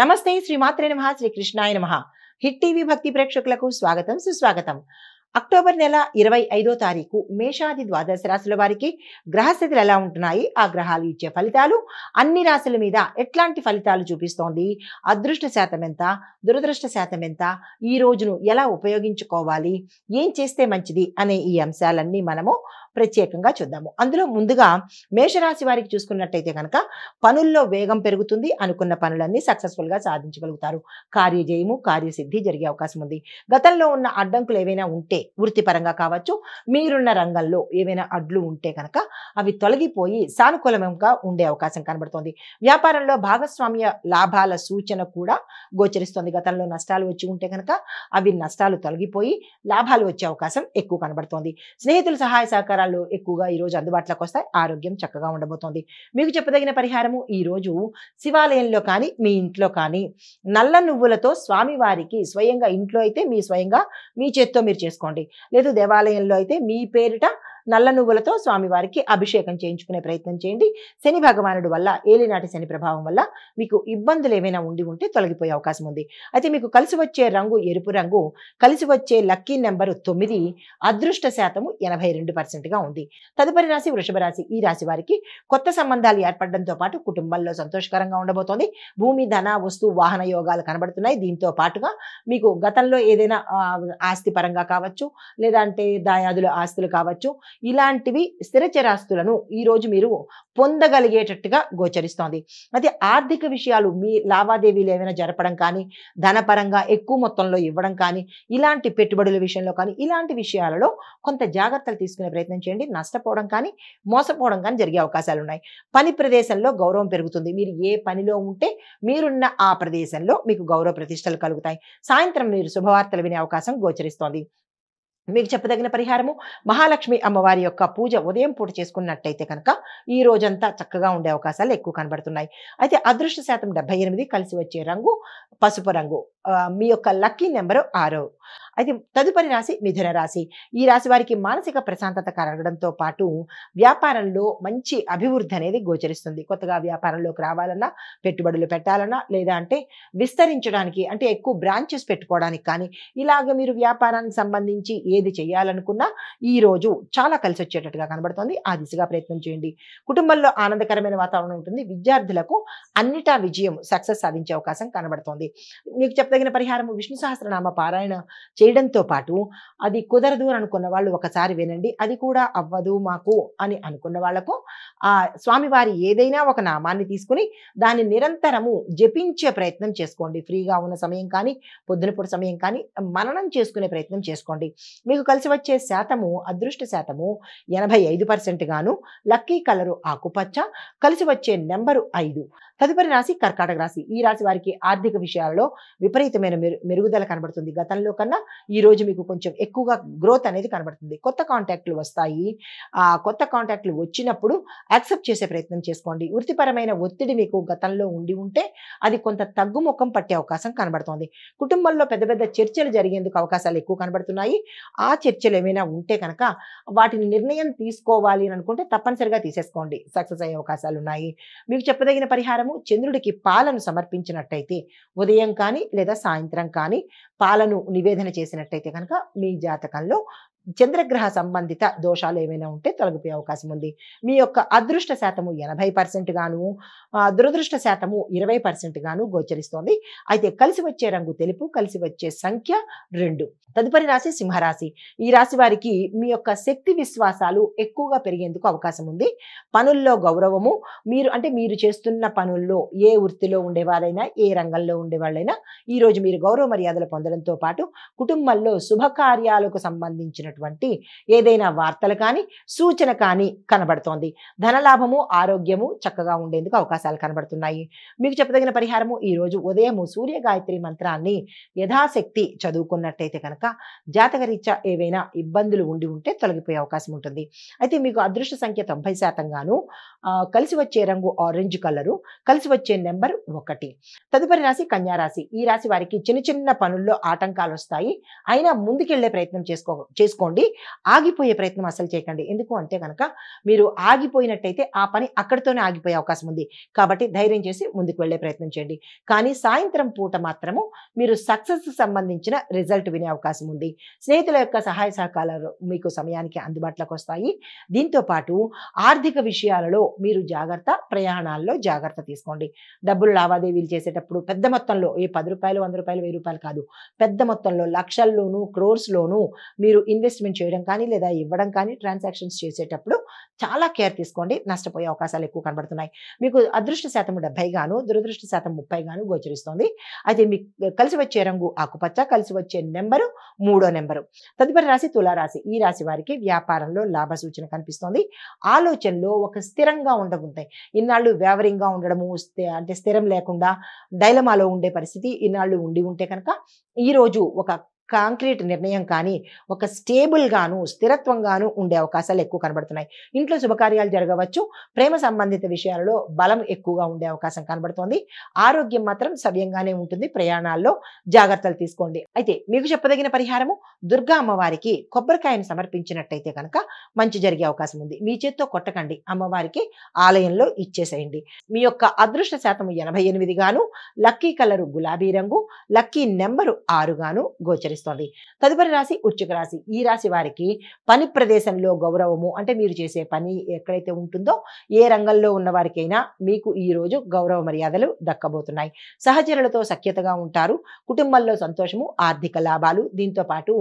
నమస్తే శ్రీమాత్రే నమః శ్రీ కృష్ణాయ నమః. హిట్ టీవీ భక్తి ప్రేక్షకులకు స్వాగతం సుస్వాగతం. అక్టోబర్ నెల 25వ తారీఖు మేషాది ద్వాదశ రాశుల వారికి గ్రహస్థితులు ఎలా ఉంటున్నాయి, ఆ గ్రహాలు ఇచ్చే ఫలితాలు అన్ని రాశుల మీద ఎట్లాంటి ఫలితాలు చూపిస్తోంది, అదృష్ట శాతం ఎంత, దురదృష్ట శాతం ఎంత, ఈ రోజును ఎలా ఉపయోగించుకోవాలి, ఏం చేస్తే మంచిది అనే ఈ అంశాలన్నీ మనము ప్రత్యేకంగా చూద్దాము. అందులో ముందుగా మేషరాశి వారికి చూసుకున్నట్టయితే కనుక పనుల్లో వేగం పెరుగుతుంది, అనుకున్న పనులన్నీ సక్సెస్ఫుల్ గా సాధించగలుగుతారు. కార్యజయము కార్యసిద్ధి జరిగే అవకాశం ఉంది. గతంలో ఉన్న అడ్డంకులు ఏవైనా ఉంటే వృత్తిపరంగా కావచ్చు, మీరున్న రంగంలో ఏవైనా అడ్లు ఉంటే కనుక అవి తొలగిపోయి సానుకూలంగా ఉండే అవకాశం కనబడుతోంది. వ్యాపారంలో భాగస్వామ్య లాభాల సూచన కూడా గోచరిస్తోంది. గతంలో నష్టాలు వచ్చి ఉంటే కనుక అవి నష్టాలు తొలగిపోయి లాభాలు వచ్చే అవకాశం ఎక్కువ కనబడుతోంది. స్నేహితుల సహాయ సహకారాలు ఎక్కువగా ఈ రోజు అందుబాటులోకి వస్తాయి. ఆరోగ్యం చక్కగా ఉండబోతోంది. మీకు చెప్పదగిన పరిహారము ఈ రోజు శివాలయంలో కానీ మీ ఇంట్లో కానీ నల్ల నువ్వులతో స్వామివారికి స్వయంగా, ఇంట్లో అయితే స్వయంగా మీ చేత్తో మీరు చేసుకోండి, లేదు దేవాలయంలో అయితే మీ పేరిట నల్ల నువ్వులతో స్వామివారికి అభిషేకం చేయించుకునే ప్రయత్నం చేయండి. శని భగవానుడు వల్ల, ఏలినాటి శని ప్రభావం వల్ల మీకు ఇబ్బందులు ఏమైనా ఉంటే తొలగిపోయే అవకాశం ఉంది. అయితే మీకు కలిసి వచ్చే రంగు ఎరుపు రంగు, కలిసి వచ్చే లక్కీ నెంబరు 9, అదృష్ట శాతము 82%గా ఉంది. తదుపరి రాశి వృషభ రాశి. ఈ రాశి వారికి కొత్త సంబంధాలు ఏర్పడడంతో పాటు కుటుంబంలో సంతోషకరంగా ఉండబోతోంది. భూమి, ధన, వస్తు, వాహన యోగాలు కనబడుతున్నాయి. దీంతో పాటుగా మీకు గతంలో ఏదైనా ఆస్తి పరంగా కావచ్చు, లేదంటే దాయాదుల ఆస్తులు కావచ్చు, ఇలాంటివి స్థిరచరాస్తులను ఈ రోజు మీరు పొందగలిగేటట్టుగా గోచరిస్తోంది. అయితే ఆర్థిక విషయాలు, మీ లావాదేవీలు ఏమైనా జరపడం కానీ, ధనపరంగా ఎక్కువ మొత్తంలో ఇవ్వడం కానీ, ఇలాంటి పెట్టుబడుల విషయంలో కానీ, ఇలాంటి విషయాలలో కొంత జాగ్రత్తలు తీసుకునే ప్రయత్నం చేయండి. నష్టపోవడం కానీ, మోసపోవడం కానీ జరిగే అవకాశాలు ఉన్నాయి. పని ప్రదేశంలో గౌరవం పెరుగుతుంది. మీరు ఏ పనిలో ఉంటే మీరున్న ఆ ప్రదేశంలో మీకు గౌరవ ప్రతిష్టలు కలుగుతాయి. సాయంత్రం మీరు శుభవార్తలు వినే అవకాశం గోచరిస్తోంది. మీకు చెప్పదగిన పరిహారము మహాలక్ష్మి అమ్మవారి యొక్క పూజ ఉదయం పూట చేసుకున్నట్టయితే కనుక ఈ రోజంతా చక్కగా ఉండే అవకాశాలు ఎక్కువ కనబడుతున్నాయి. అయితే అదృష్ట శాతం 78, కలిసి వచ్చే రంగు పసుపు రంగు, మీ యొక్క లక్కీ నెంబరు 6. అయితే తదుపరి రాశి మిథున రాశి. ఈ రాశి వారికి మానసిక ప్రశాంతత కలగడంతో పాటు వ్యాపారంలో మంచి అభివృద్ధి అనేది గోచరిస్తుంది. కొత్తగా వ్యాపారంలోకి రావాలన్నా, పెట్టుబడులు పెట్టాలన్నా, లేదా అంటే విస్తరించడానికి, అంటే ఎక్కువ బ్రాంచెస్ పెట్టుకోవడానికి కానీ, ఇలాగ మీరు వ్యాపారానికి సంబంధించి ఏది చేయాలనుకున్నా ఈ రోజు చాలా కలిసి వచ్చేటట్టుగా కనబడుతోంది. ఆ దిశగా ప్రయత్నం చేయండి. కుటుంబంలో ఆనందకరమైన వాతావరణం ఉంటుంది. విద్యార్థులకు అన్నిటా విజయం, సక్సెస్ సాధించే అవకాశం కనబడుతోంది. మీకు చెప్పదగిన పరిహారము విష్ణు సహస్రనామ పారాయణ చేయడంతో పాటు, అది కుదరదు అని అనుకున్న వాళ్ళు ఒకసారి వినండి. అది కూడా అవ్వదు మాకు అని అనుకున్న వాళ్లకు ఆ స్వామివారి ఏదైనా ఒక నామాన్ని తీసుకుని దాన్ని నిరంతరము జపించే ప్రయత్నం చేసుకోండి. ఫ్రీగా ఉన్న సమయం కానీ, పొద్దునపూట సమయం కానీ మననం చేసుకునే ప్రయత్నం చేసుకోండి. మీకు కలిసి వచ్చే శాతము, అదృష్ట శాతము 85% గాను, లక్కీ కలరు ఆకుపచ్చ, కలిసి వచ్చే నెంబరు 5. తదుపరి రాశి కర్కాటక రాశి. ఈ రాశి వారికి ఆర్థిక విషయాల్లో విపరీతమైన మెరుగుదల కనబడుతుంది. గతంలో కన్నా ఈ రోజు మీకు కొంచెం ఎక్కువగా గ్రోత్ అనేది కనబడుతుంది. కొత్త కాంటాక్ట్లు వస్తాయి. ఆ కొత్త కాంటాక్ట్లు వచ్చినప్పుడు యాక్సెప్ట్ చేసే ప్రయత్నం చేసుకోండి. వృత్తిపరమైన ఒత్తిడి మీకు గతంలో ఉంటే అది కొంత తగ్గుముఖం పట్టే అవకాశం కనబడుతోంది. కుటుంబంలో పెద్ద పెద్ద చర్చలు జరిగేందుకు అవకాశాలు ఎక్కువ కనబడుతున్నాయి. ఆ చర్చలు ఏమైనా ఉంటే కనుక వాటిని నిర్ణయం తీసుకోవాలి అని అనుకుంటే తప్పనిసరిగా తీసేసుకోండి. సక్సెస్ అయ్యే అవకాశాలు ఉన్నాయి. మీకు చెప్పదగిన పరిహారము చంద్రుడికి పాలను సమర్పించినట్టయితే, ఉదయం కానీ లేదా సాయంత్రం కానీ పాలను నివేదన చేసినట్టయితే కనుక మీ జాతకంలో చంద్రగ్రహ సంబంధిత దోషాలు ఏమైనా ఉంటే తొలగిపోయే అవకాశం ఉంది. మీ యొక్క అదృష్ట శాతము 80% గాను, దురదృష్ట శాతము 20% గాను గోచరిస్తోంది. అయితే కలిసి వచ్చే రంగు తెలుపు, కలిసి వచ్చే సంఖ్య 2. తదుపరి రాశి సింహరాశి. ఈ రాశి వారికి మీ యొక్క శక్తి విశ్వాసాలు ఎక్కువగా పెరిగేందుకు అవకాశం ఉంది. పనుల్లో గౌరవము, మీరు చేస్తున్న పనుల్లో ఏ వృత్తిలో ఉండేవారైనా, ఏ రంగంలో ఉండేవాళ్ళైనా ఈ రోజు మీరు గౌరవ మర్యాదలు పొందడంతో పాటు కుటుంబంలో శుభకార్యాలకు సంబంధించిన ఏదైనా వార్తలు కానీ, సూచన కానీ కనబడుతోంది. ధనలాభము, ఆరోగ్యము చక్కగా ఉండేందుకు అవకాశాలు కనబడుతున్నాయి. మీకు చెప్పదగిన పరిహారము ఈ రోజు ఉదయము సూర్య గాయత్రి మంత్రాన్ని యథాశక్తి చదువుకున్నట్టయితే కనుక జాతకరీత్యా ఏవైనా ఇబ్బందులు ఉంటే తొలగిపోయే అవకాశం ఉంటుంది. అయితే మీకు అదృష్ట సంఖ్య 90% గాను, కలిసి వచ్చే రంగు ఆరెంజ్ కలరు, కలిసి వచ్చే నెంబర్ 1. తదుపరి రాశి కన్యా రాశి. ఈ రాశి వారికి చిన్న చిన్న పనుల్లో ఆటంకాలు వస్తాయి. అయినా ముందుకెళ్లే ప్రయత్నం చేసుకోండి. తీసుకోండి. ఆగిపోయే ప్రయత్నం అస్సలు చేయకండి. ఎందుకు అంటే గనక మీరు ఆగిపోయినట్టయితే ఆ పని అక్కడితోనే ఆగిపోయే అవకాశం ఉంది. కాబట్టి ధైర్యం చేసి ముందుకు వెళ్ళే ప్రయత్నం చేయండి. కానీ సాయంత్రం పూట మాత్రము మీరు సక్సెస్‌కి సంబంధించిన రిజల్ట్ వినే అవకాశం ఉంది. స్నేహితుల యొక్క సహాయ సహకారాలు మీకు సమయానికి అందుబాటులోకి వస్తాయి. దీంతో పాటు ఆర్థిక విషయాలలో మీరు జాగ్రత్త, ప్రయాణాల్లో జాగ్రత్త తీసుకోండి. డబ్బులు లావాదేవీలు చేసేటప్పుడు పెద్ద మొత్తంలో ఏ రూ. 10, రూ. 100, రూ. 1000 కాదు. పెద్ద మొత్తంలో లక్షల్లోనూ, క్రోర్స్‌లోనూ మీరు ఇన్వెస్ట్‌మెంట్ చేయడం కానీ, లేదా ఇవ్వడం కానీ, ట్రాన్సాక్షన్స్ చేసేటప్పుడు చాలా కేర్ తీసుకోండి. నష్టపోయే అవకాశాలు ఎక్కువ కనబడుతున్నాయి. మీకు అదృష్ట శాతం 70 గాను, దురదృష్ట శాతం 30 గాను గోచరిస్తోంది. అయితే మీకు కలిసి వచ్చే రంగు ఆకుపచ్చ, కలిసి వచ్చే నెంబరు 3వ నెంబరు. తదుపరి రాశి తులారాశి. ఈ రాశి వారికి వ్యాపారంలో లాభ సూచన కనిపిస్తోంది. ఆలోచనలో ఒక స్థిరంగా ఉండబోతాయి. ఇన్నాళ్ళు వేవరింగ్‌గా ఉండడము, అంటే స్థిరం లేకుండా డైలమాలో ఉండే పరిస్థితి ఇన్నాళ్ళు ఉండి ఉంటే కనుక ఈరోజు ఒక కాంక్రీట్ నిర్ణయం కానీ, ఒక స్టేబుల్‌గాను, స్థిరత్వంగాను ఉండే అవకాశాలు ఎక్కువ కనబడుతున్నాయి. ఇంట్లో శుభకార్యాలు జరగవచ్చు. ప్రేమ సంబంధిత విషయాలలో బలం ఎక్కువగా ఉండే అవకాశం కనబడుతోంది. ఆరోగ్యం మాత్రం సవ్యంగానే ఉంటుంది. ప్రయాణాల్లో జాగ్రత్తలు తీసుకోండి. అయితే మీకు చెప్పదగిన పరిహారము దుర్గా అమ్మవారికి కొబ్బరికాయను సమర్పించినట్టయితే కనుక మంచి జరిగే అవకాశం ఉంది. మీ చేత్తో కొట్టకండి. అమ్మవారికి ఆలయంలో ఇచ్చేసేయండి. మీ యొక్క అదృష్ట శాతం 88 గాను, లక్కీ కలరు గులాబీ రంగు, లక్కీ నెంబరు 6 గాను గోచరిస్తుంది. తదుపరి రాశి వృశ్చిక రాశి. ఈ రాశి వారికి పని ప్రదేశంలో గౌరవము, అంటే మీరు చేసే పని ఎక్కడైతే ఉంటుందో ఏ రంగంలో ఉన్న వారికైనా మీకు ఈ రోజు గౌరవ మర్యాదలు దక్కబోతున్నాయి. సహచరులతో సఖ్యతగా ఉంటారు. కుటుంబంలో సంతోషము, ఆర్థిక లాభాలు, దీంతో పాటు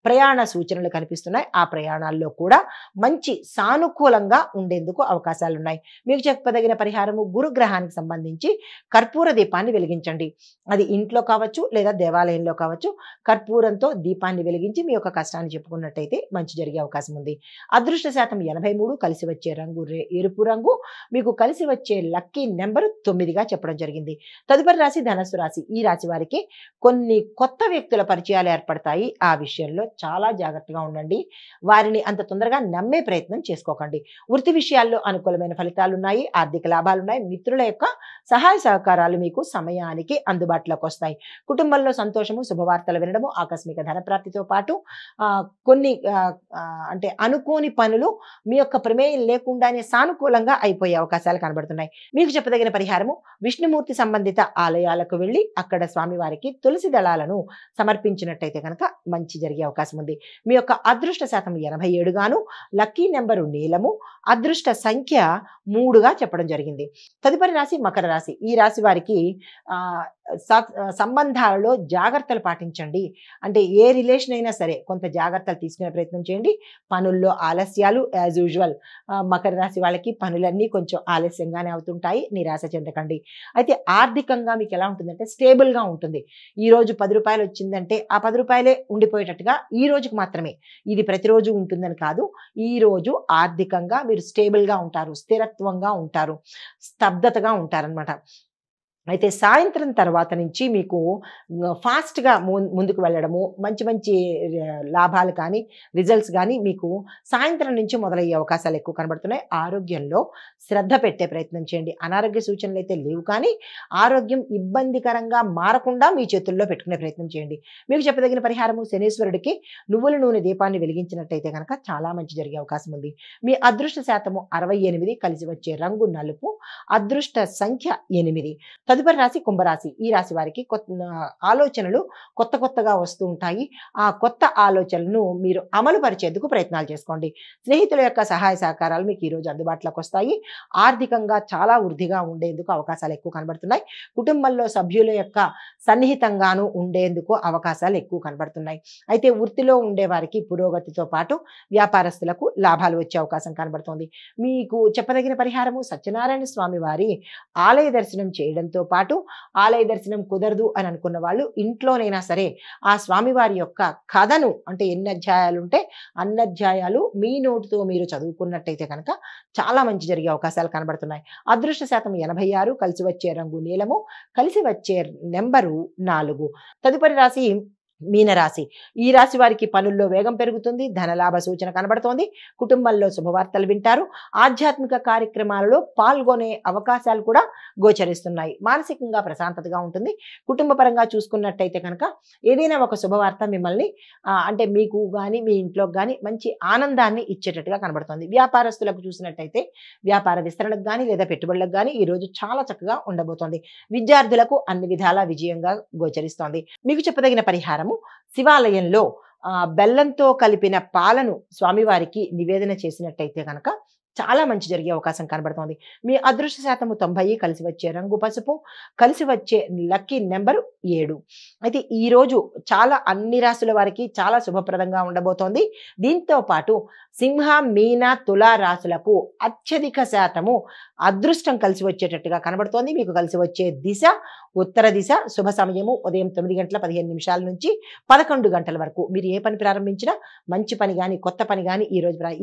ప్రయాణ సూచనలు కనిపిస్తున్నాయి. ఆ ప్రయాణాల్లో కూడా మంచి సానుకూలంగా ఉండేందుకు అవకాశాలు ఉన్నాయి. మీకు చెప్పదగిన పరిహారము గురుగ్రహానికి సంబంధించి కర్పూర దీపాన్ని వెలిగించండి. అది ఇంట్లో కావచ్చు లేదా దేవాలయంలో కావచ్చు. కర్పూరంతో దీపాన్ని వెలిగించి మీ యొక్క కష్టాన్ని చెప్పుకున్నట్టయితే మంచి జరిగే అవకాశం ఉంది. అదృష్ట శాతం 83, కలిసి వచ్చే రంగు ఎరుపు రంగు, మీకు కలిసి వచ్చే లక్కీ నెంబరు 9గా చెప్పడం జరిగింది. తదుపరి రాశి ధనస్సు రాశి. ఈ రాశి వారికి కొన్ని కొత్త వ్యక్తుల పరిచయాలు ఏర్పడతాయి. ఆ విషయంలో చాలా జాగ్రత్తగా ఉండండి. వారిని అంత తొందరగా నమ్మే ప్రయత్నం చేసుకోకండి. వృత్తి విషయాల్లో అనుకూలమైన ఫలితాలు ఉన్నాయి. ఆర్థిక లాభాలు ఉన్నాయి. మిత్రుల యొక్క సహాయ సహకారాలు మీకు సమయానికి అందుబాటులోకి వస్తాయి. కుటుంబంలో సంతోషము, శుభవార్తలు వినడము, ఆకస్మిక ధనప్రాప్తితో పాటు కొన్ని అంటే అనుకోని పనులు మీ యొక్క ప్రమేయం లేకుండానే సానుకూలంగా అయిపోయే అవకాశాలు కనబడుతున్నాయి. మీకు చెప్పదగిన పరిహారము విష్ణుమూర్తి సంబంధిత ఆలయాలకు వెళ్ళి అక్కడ స్వామివారికి తులసి దళాలను సమర్పించినట్టయితే కనుక మంచి జరిగే అవకాశం ఉంది. మీ యొక్క అదృష్ట శాతం 87 గాను, లక్కీ నెంబరు నీలము, అదృష్ట సంఖ్య 3గా చెప్పడం జరిగింది. తదుపరి రాశి మకర రాశి. ఈ రాశి వారికి సంబంధాలలో జాగ్రత్తలు పాటించండి. అంటే ఏ రిలేషన్ అయినా సరే కొంత జాగ్రత్తలు తీసుకునే ప్రయత్నం చేయండి. పనుల్లో ఆలస్యాలు యాజ్ యూజువల్. మకర రాశి వాళ్ళకి పనులన్నీ కొంచెం ఆలస్యంగానే అవుతుంటాయి. నిరాశ చెందకండి. అయితే ఆర్థికంగా మీకు ఎలా ఉంటుందంటే స్టేబుల్గా ఉంటుంది. ఈ రోజు రూ. 10 వచ్చిందంటే ఆ రూ. 10 ఉండిపోయేటట్టుగా ఈ రోజుకి మాత్రమే, ఇది ప్రతిరోజు ఉంటుందని కాదు. ఈ రోజు ఆర్థికంగా మీరు స్టేబుల్గా ఉంటారు, స్థిరత్వంగా ఉంటారు, స్తబ్దతగా ఉంటారనమాట. అయితే సాయంత్రం తర్వాత నుంచి మీకు ఫాస్ట్‌గా ముందుకు వెళ్ళడము, మంచి మంచి లాభాలు కానీ, రిజల్ట్స్ కానీ మీకు సాయంత్రం నుంచి మొదలయ్యే అవకాశాలు ఎక్కువ కనబడుతున్నాయి. ఆరోగ్యంలో శ్రద్ధ పెట్టే ప్రయత్నం చేయండి. అనారోగ్య సూచనలు అయితే లేవు కానీ ఆరోగ్యం ఇబ్బందికరంగా మారకుండా మీ చేతుల్లో పెట్టుకునే ప్రయత్నం చేయండి. మీకు చెప్పదగిన పరిహారము శనీశ్వరుడికి నువ్వుల నూనె దీపాన్ని వెలిగించినట్టయితే కనుక చాలా మంచి జరిగే అవకాశం ఉంది. మీ అదృష్ట శాతము 68, కలిసి వచ్చే రంగు నలుపు, అదృష్ట సంఖ్య 8. తదుపరి రాశి కుంభరాశి. ఈ రాశి వారికి ఆలోచనలు కొత్తగా వస్తూ ఉంటాయి. ఆ కొత్త ఆలోచనలను మీరు అమలు పరిచేందుకు ప్రయత్నాలు చేసుకోండి. స్నేహితుల యొక్క సహాయ సహకారాలు మీకు ఈరోజు అందుబాటులోకి వస్తాయి. ఆర్థికంగా చాలా వృద్ధిగా ఉండేందుకు అవకాశాలు ఎక్కువ కనబడుతున్నాయి. కుటుంబంలో సభ్యుల యొక్క సన్నిహితంగాను ఉండేందుకు అవకాశాలు ఎక్కువ కనబడుతున్నాయి. అయితే వృత్తిలో ఉండే వారికి పురోగతితో పాటు వ్యాపారస్తులకు లాభాలు వచ్చే అవకాశం కనబడుతోంది. మీకు చెప్పదగిన పరిహారము సత్యనారాయణ స్వామి వారి ఆలయ దర్శనం చేయడంతో పాటు, ఆలయ దర్శనం కుదరదు అని అనుకున్న వాళ్ళు ఇంట్లోనైనా సరే ఆ స్వామివారి యొక్క కథను, అంటే ఎన్ని అధ్యాయాలు ఉంటే అన్ని అధ్యాయాలు మీ నోటితో మీరు చదువుకున్నట్టయితే కనుక చాలా మంచి జరిగే అవకాశాలు కనబడుతున్నాయి. అదృష్ట శాతం 86, కలిసి వచ్చే రంగు నీలము, కలిసి వచ్చే నెంబరు 4. తదుపరి రాశి మీనరాశి. ఈ రాశి వారికి పనుల్లో వేగం పెరుగుతుంది. ధనలాభ సూచన కనబడుతోంది. కుటుంబంలో శుభవార్తలు వింటారు. ఆధ్యాత్మిక కార్యక్రమాలలో పాల్గొనే అవకాశాలు కూడా గోచరిస్తున్నాయి. మానసికంగా ప్రశాంతతగా ఉంటుంది. కుటుంబ పరంగా చూసుకున్నట్టయితే కనుక ఏదైనా ఒక శుభవార్త మిమ్మల్ని అంటే మీకు కానీ మీ ఇంట్లోకి కానీ మంచి ఆనందాన్ని ఇచ్చేటట్టుగా కనబడుతుంది. వ్యాపారస్తులకు చూసినట్టయితే వ్యాపార విస్తరణకు కానీ లేదా పెట్టుబడులకు కానీ ఈరోజు చాలా చక్కగా ఉండబోతోంది. విద్యార్థులకు అన్ని విధాలా విజయంగా గోచరిస్తోంది. మీకు చెప్పదగిన పరిహారం, శివాలయంలో బెల్లంతో కలిపిన పాలను స్వామివారికి నివేదన చేసినట్టయితే కనుక చాలా మంచి జరిగే అవకాశం కనబడుతోంది. మీ అదృష్ట శాతము 90, కలిసి వచ్చే రంగు పసుపు, కలిసి వచ్చే లక్కీ నెంబరు 7. అయితే ఈరోజు చాలా అన్ని రాశుల వారికి చాలా శుభప్రదంగా ఉండబోతోంది. దీంతో పాటు సింహ, మీన, తుల రాశులకు అత్యధిక శాతము అదృష్టం కలిసి వచ్చేటట్టుగా కనబడుతోంది. మీకు కలిసి వచ్చే దిశ ఉత్తర దిశ. శుభ సమయము ఉదయం 9:15 నుంచి 11 గంటల వరకు. మీరు ఏ పని ప్రారంభించినా మంచి పని కానీ కొత్త పని కానీ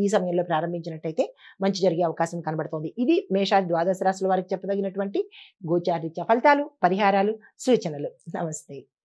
ఈ సమయంలో ప్రారంభించినట్టయితే మంచి జరిగే అవకాశం కనబడుతోంది. ఇది మేషాది ద్వాదశ రాశుల వారికి చెప్పదగినటువంటి గోచారరీత్యా ఫలితాలు, పరిహారాలు, సూచనలు. నమస్తే.